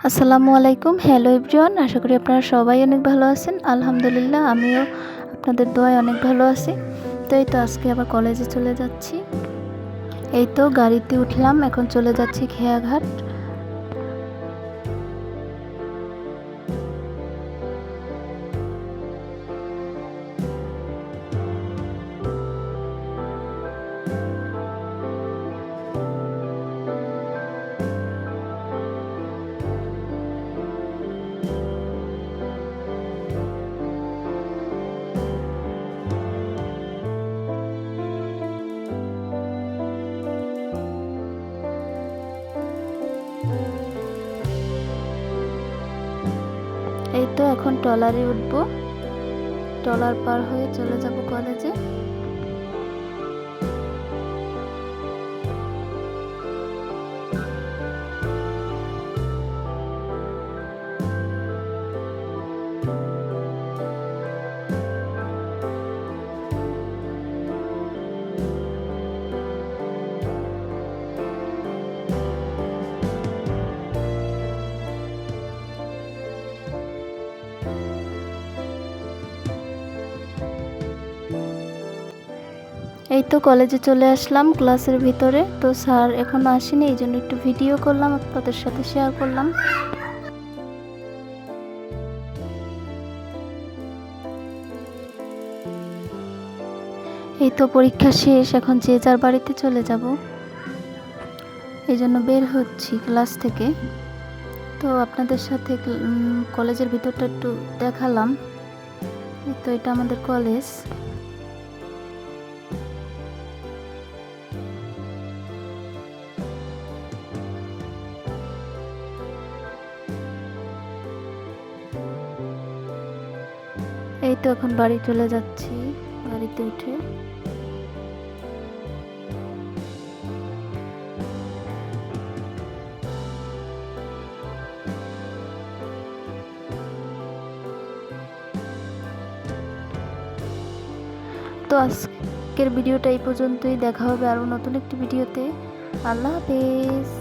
আসসালামু আলাইকুম। Hello everyone, আশা করি আপনারা সবাই অনেক ভালো আছেন। আলহামদুলিল্লাহ আমিও আপনাদের দোয়ায় অনেক ভালো আছি। তো এই তো আজকে আবার কলেজে চলে যাচ্ছি। এই তো গাড়িতে উঠলাম, এখন চলে যাচ্ছি খেয়াঘাট। এই তো এখন ট্রলারে উঠবো, ট্রলার পার হয়ে চলে যাব কলেজে। এই তো কলেজে চলে আসলাম ক্লাসের ভিতরে। তো স্যার এখনো আসেনি, এই জন্য একটু ভিডিও করলাম, আপনাদের সাথে শেয়ার করলাম। এই তো পরীক্ষা শেষ, এখন যে যার বাড়িতে চলে যাব, এই জন্য বের হচ্ছি ক্লাস থেকে। তো আপনাদের সাথে কলেজের ভিতরটা একটু দেখালাম। এই তো এটা আমাদের কলেজ। এই তো এখন বাড়ি চলে যাচ্ছি গাড়িতে উঠে। তো আজকের ভিডিওটা এই পর্যন্তই, দেখা হবে আরও নতুন একটি ভিডিওতে। আল্লাহ হাফেজ।